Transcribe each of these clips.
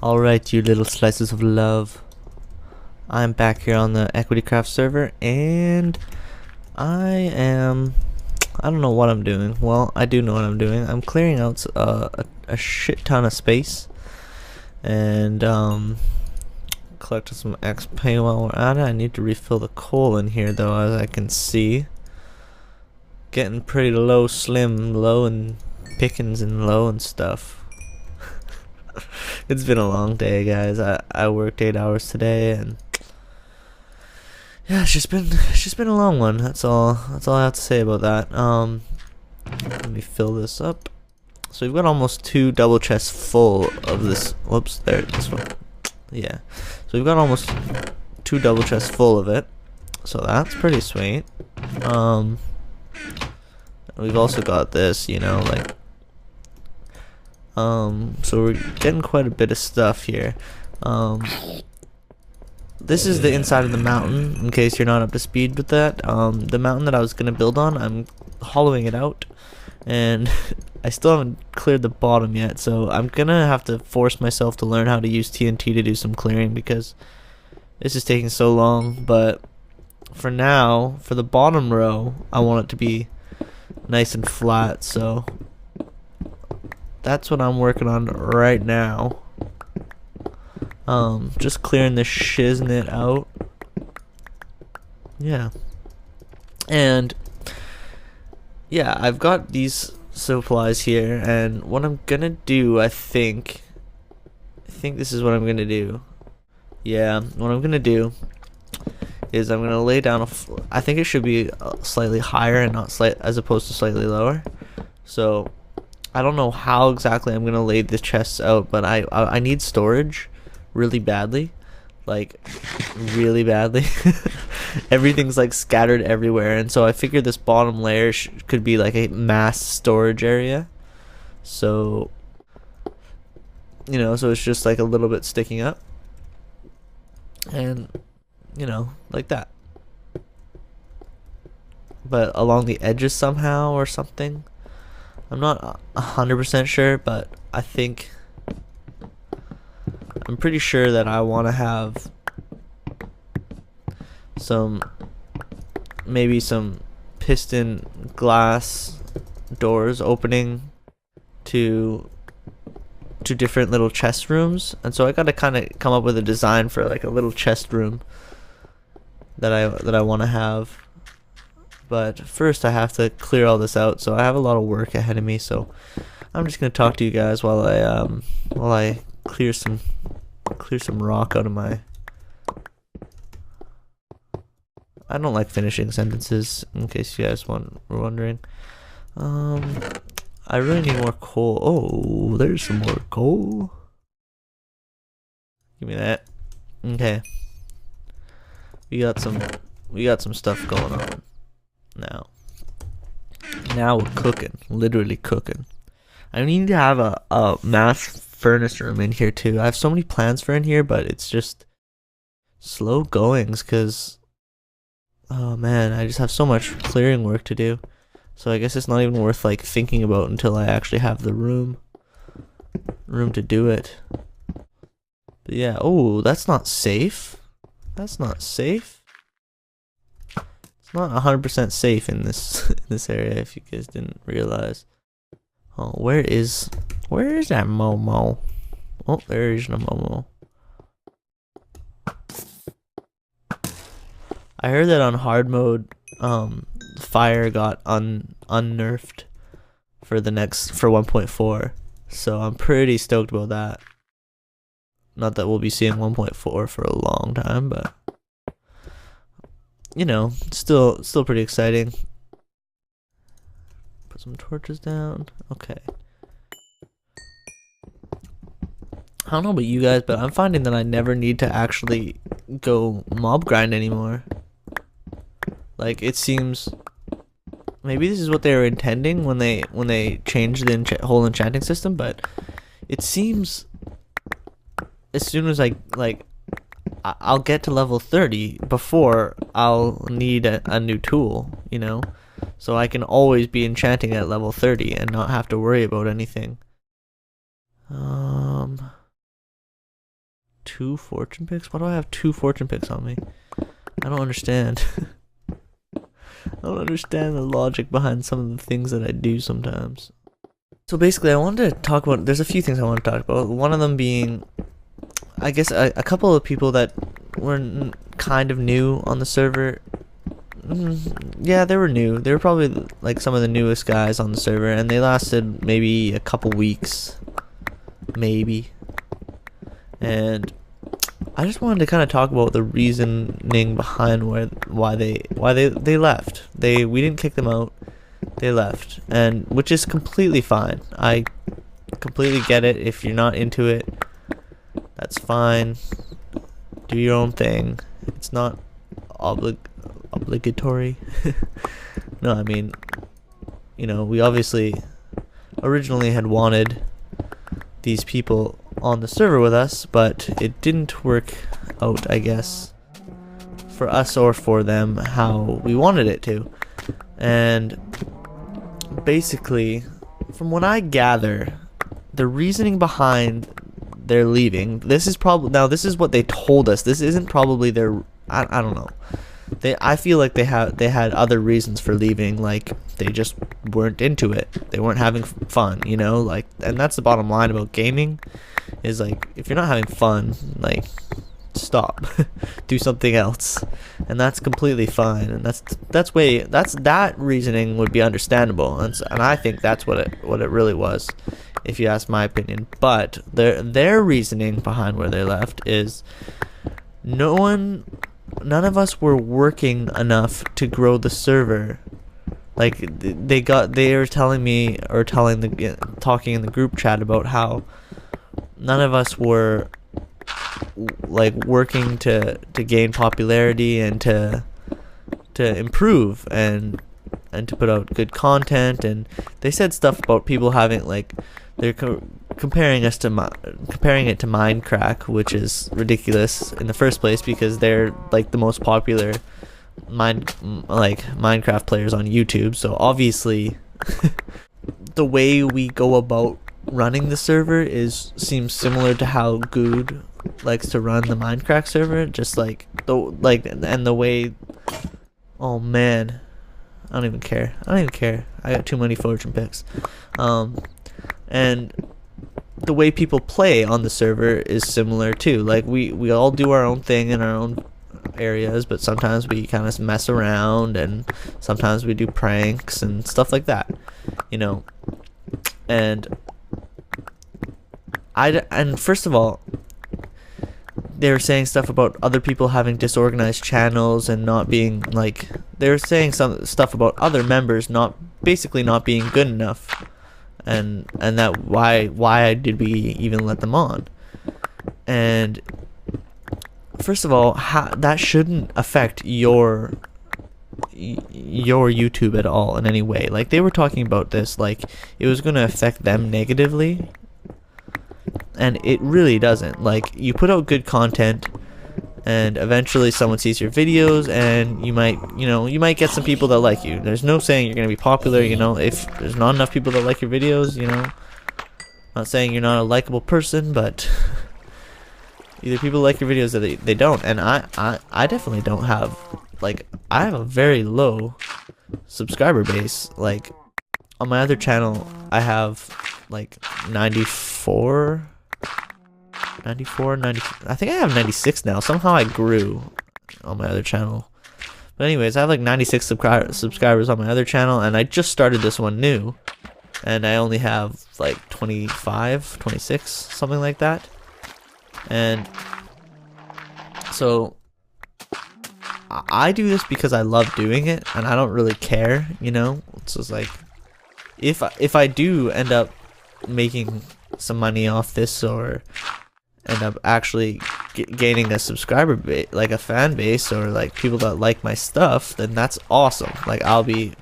Alright, you little slices of love. I'm back here on the EQuitycraft server, and I don't know what I'm doing. Well, I do know what I'm doing. I'm clearing out a shit ton of space, and collecting some XP while we're at it. I need to refill the coal in here, though, as I can see. Getting pretty low, low and pickings and low and stuff. It's been a long day, guys. I worked 8 hours today, and yeah, it's just been a long one. That's all I have to say about that. Let me fill this up. So we've got almost 2 double chests full of this. Whoops, there, this one. Yeah. So we've got almost 2 double chests full of it. So that's pretty sweet. We've also got this, you know, like. So we're getting quite a bit of stuff here. This is the inside of the mountain, in case you're not up to speed with that. The mountain that I was gonna build on, I'm hollowing it out, and I still haven't cleared the bottom yet, so I'm gonna have to force myself to learn how to use TNT to do some clearing, because this is taking so long. But for now, for the bottom row, I want it to be nice and flat, so that's what I'm working on right now. Just clearing the shiznit out. Yeah. And yeah, I've got these supplies here, and what I'm gonna do, I think this is what I'm gonna do. Yeah, what I'm gonna do is I'm gonna lay down I think it should be slightly higher and not as opposed to slightly lower. So I don't know how exactly I'm gonna lay the chests out, but I need storage really badly, like really badly. Everything's like scattered everywhere, and so I figured this bottom layer could be like a mass storage area. So, you know, so it's just like a little bit sticking up, and you know, like that, but along the edges somehow or something. I'm not 100% sure, but I'm pretty sure that I want to have maybe some piston glass doors opening to different little chest rooms, and so I got to kind of come up with a design for like a little chest room that I want to have. But first I have to clear all this out, so I have a lot of work ahead of me, so I'm just gonna talk to you guys while I clear some rock out of my. I don't like finishing sentences, in case you guys were wondering. I really need more coal. Oh, there's some more coal. Give me that. Okay. We got some stuff going on. Now we're cooking, literally cooking. I need to have a mass furnace room in here too. I have so many plans for in here, but it's just slow goings because, oh man, I just have so much clearing work to do. So I guess it's not even worth like thinking about until I actually have the room to do it. But yeah, oh, that's not safe. That's not safe. It's not 100% safe in this area, if you guys didn't realize. Oh, where is that Momo? Oh, there is no Momo. I heard that on hard mode, fire got unnerfed for 1.4, so I'm pretty stoked about that. Not that we'll be seeing 1.4 for a long time, but you know, still pretty exciting. Put some torches down. Okay. I don't know about you guys, but I'm finding that I never need to actually go mob grind anymore. Like, it seems maybe this is what they were intending when they changed the whole enchanting system, but it seems as soon as I'll get to level 30 before I'll need a new tool, you know? So I can always be enchanting at level 30 and not have to worry about anything. 2 fortune picks? Why do I have 2 fortune picks on me? I don't understand. I don't understand the logic behind some of the things that I do sometimes. So basically, I wanted to talk about, there's a few things I want to talk about. One of them being, I guess, a couple of people that were kind of new on the server. Yeah, they were new. They were probably like some of the newest guys on the server, and they lasted maybe a couple weeks. Maybe. And I just wanted to kind of talk about the reasoning behind why they left. We didn't kick them out. They left, and which is completely fine. I completely get it. If you're not into it, that's fine. Do your own thing. It's not obligatory. No, I mean, you know, we obviously originally had wanted these people on the server with us, but it didn't work out, I guess, for us or for them how we wanted it to. And basically, from what I gather, the reasoning behind their leaving, this is what they told us. This isn't probably their, I don't know. I feel like they had other reasons for leaving, like they just weren't into it. They weren't having fun, you know, like, and that's the bottom line about gaming, is like, if you're not having fun, like, stop. Do something else. And that's completely fine, and that reasoning would be understandable, and I think that's what it really was, if you ask my opinion. But their reasoning behind where they left is none of us were working enough to grow the server. Like, they were telling me, or talking in the group chat about how none of us were like working to gain popularity and to improve and to put out good content. And they said stuff about people having, like, they're comparing it to Minecraft, which is ridiculous in the first place, because they're like the most popular Minecraft players on YouTube. So obviously the way we go about running the server seems similar to how Good likes to run the Minecraft server, just like the way, oh man, I don't even care. I got too many fortune picks. And the way people play on the server is similar too. Like, we all do our own thing in our own areas, but sometimes we kind of mess around, and sometimes we do pranks and stuff like that, you know. And first of all, they were saying stuff about other people having disorganized channels and not being, like, they were saying some stuff about other members basically not being good enough, and that why did we even let them on? And first of all, that shouldn't affect your YouTube at all in any way. Like, they were talking about this like it was going to affect them negatively, and it really doesn't. Like, you put out good content, and eventually someone sees your videos, and you might get some people that like you. There's no saying you're going to be popular, you know, if there's not enough people that like your videos, you know. Not saying you're not a likable person, but either people like your videos or they don't. And I definitely don't have, like, I have a very low subscriber base. Like, on my other channel, I have like 90, I think I have 96 now. Somehow I grew on my other channel. But anyways, I have like 96 subscribers on my other channel, and I just started this one new, and I only have like 25, 26, something like that. And so I do this because I love doing it, and I don't really care, you know. It's just like, if I do end up making some money off this, or end up actually gaining a subscriber base, like a fan base, or like people that like my stuff, then that's awesome. Like, I'll be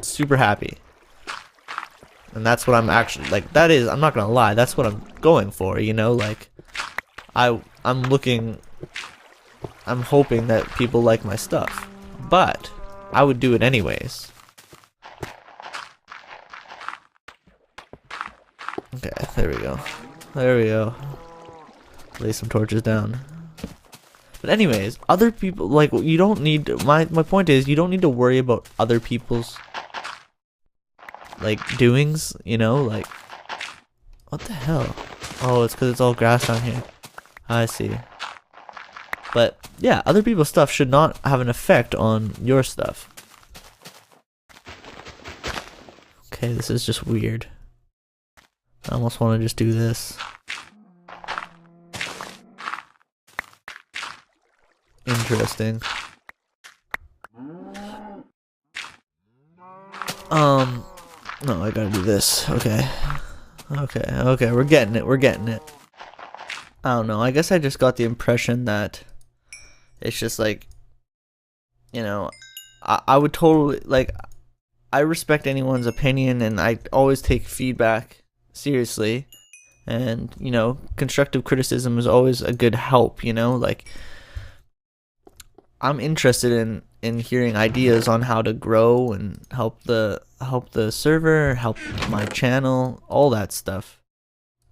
super happy. And that's what I'm actually, like, that is, I'm not gonna lie, that's what I'm going for, you know. Like, I'm hoping that people like my stuff, but I would do it anyways. Okay, there we go. lay some torches down. But anyways, other people, like, you don't need, my point is, you don't need to worry about other people's, like, doings, you know, like, what the hell? Oh, it's because it's all grass down here. I see. But, yeah, other people's stuff should not have an effect on your stuff. Okay, this is just weird. I almost want to just do this. Interesting. No, I gotta do this. Okay. Okay, we're getting it, I don't know, I guess I just got the impression that it's just like, you know, I would totally, like, I respect anyone's opinion and I always take feedback seriously. And, you know, constructive criticism is always a good help, you know, like, I'm interested in hearing ideas on how to grow and help the server, help my channel, all that stuff.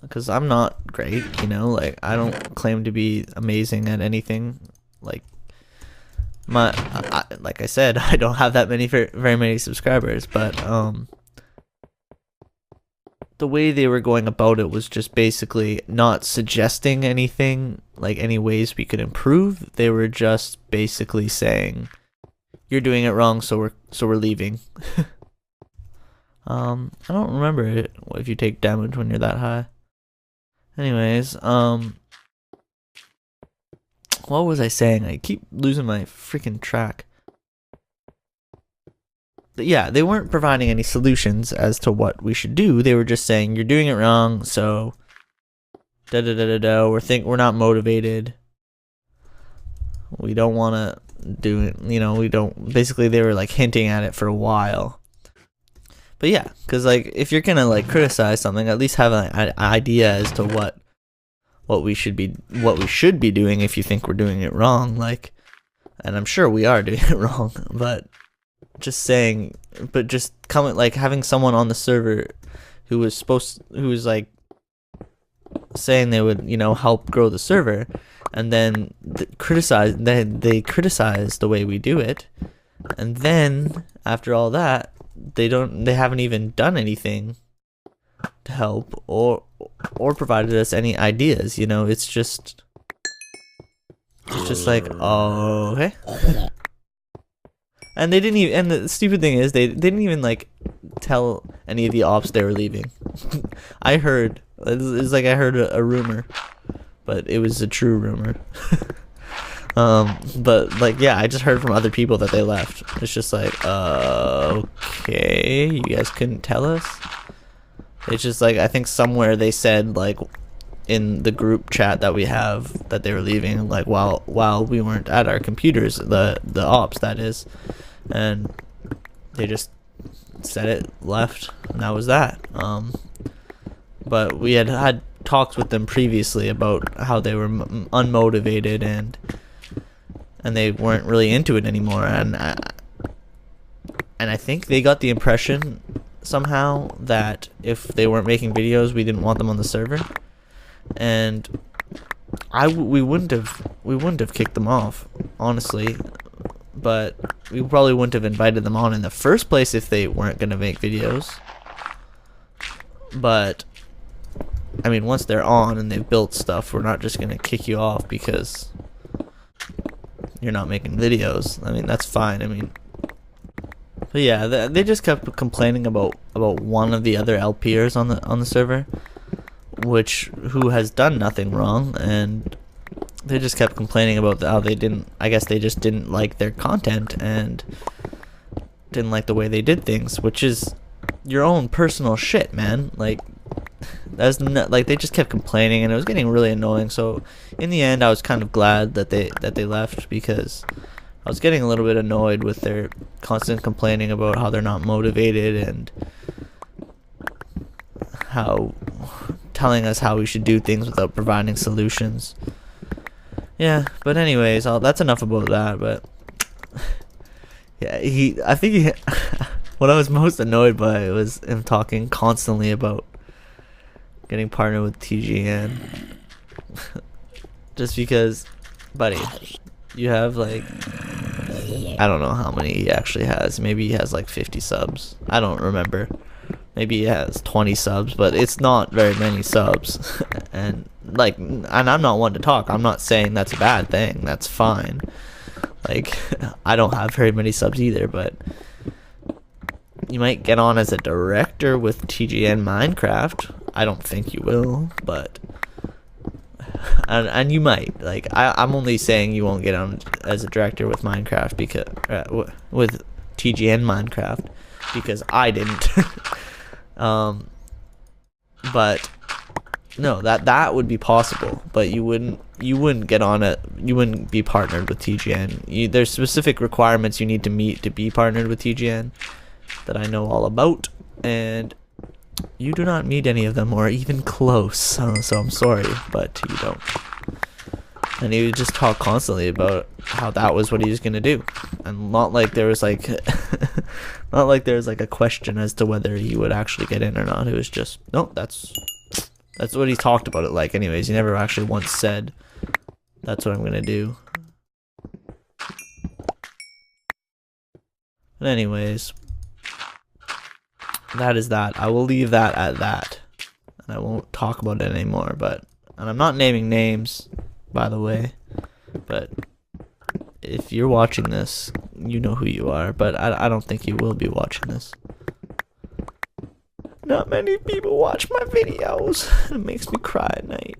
Because I'm not great, you know, like, I don't claim to be amazing at anything. Like, like I said, I don't have that many very many subscribers, but the way they were going about it was just basically not suggesting anything, like any ways we could improve. They were just basically saying, "You're doing it wrong, so we're leaving." I don't remember it, if you take damage when you're that high. Anyways, what was I saying? I keep losing my freaking track. Yeah, they weren't providing any solutions as to what we should do. They were just saying, "You're doing it wrong, so da da da da da. We're not motivated. We don't want to do it. You know, we don't." Basically, they were like hinting at it for a while. But yeah, because like if you're gonna like criticize something, at least have an idea as to what we should be doing if you think we're doing it wrong. Like, and I'm sure we are doing it wrong, but. Just coming, like, having someone on the server who was like saying they would, you know, help grow the server, and then they criticize the way we do it, and then after all that, they haven't even done anything to help or provided us any ideas, you know. It's just like, oh, okay. And they didn't even, and the stupid thing is, they didn't even like tell any of the ops they were leaving. I heard, it's like I heard a rumor, but it was a true rumor. But like, yeah, I just heard from other people that they left. It's just like, okay, you guys couldn't tell us. It's just like, I think somewhere they said, like, in the group chat that we have, that they were leaving, like, while we weren't at our computers, the ops, that is. And they just said it, left, and that was that. But we had talks with them previously about how they were unmotivated and they weren't really into it anymore. And I think they got the impression somehow that if they weren't making videos, we didn't want them on the server. And we wouldn't have kicked them off, honestly. But we probably wouldn't have invited them on in the first place if they weren't going to make videos. But, I mean, once they're on and they've built stuff, we're not just going to kick you off because you're not making videos. I mean, that's fine. I mean, but yeah, they just kept complaining about one of the other LPers on the server, who has done nothing wrong, and they just kept complaining about how I guess they just didn't like their content and didn't like the way they did things, which is your own personal shit, man. Like, that's not, like, they just kept complaining and it was getting really annoying. So in the end, I was kind of glad that they left, because I was getting a little bit annoyed with their constant complaining about how they're not motivated and how telling us how we should do things without providing solutions. Yeah, but anyways, that's enough about that. But yeah, I think what I was most annoyed by was him talking constantly about getting partnered with TGN. just because, buddy, you have like, I don't know how many he actually has. Maybe he has like 50 subs. I don't remember. Maybe he has 20 subs, but it's not very many subs. and I'm not one to talk. I'm not saying that's a bad thing. That's fine. Like, I don't have very many subs either, but you might get on as a director with TGN Minecraft. I don't think you will, but and you might. Like, I'm only saying you won't get on as a director with Minecraft because with TGN Minecraft because I didn't. But no, that would be possible, but you wouldn't get on it. You wouldn't be partnered with TGN. There's specific requirements you need to meet to be partnered with TGN that I know all about, and you do not meet any of them or even close. So I'm sorry, but you don't. And he would just talk constantly about how that was what he was gonna do, and not like there was like, not like there was like a question as to whether he would actually get in or not. It was just no, that's what he talked about it like. Anyways, he never actually once said, "That's what I'm gonna do." But anyways, that is that. I will leave that at that, and I won't talk about it anymore. And I'm not naming names, by the way, but if you're watching this, you know who you are, but I don't think you will be watching this. Not many people watch my videos. It makes me cry at night.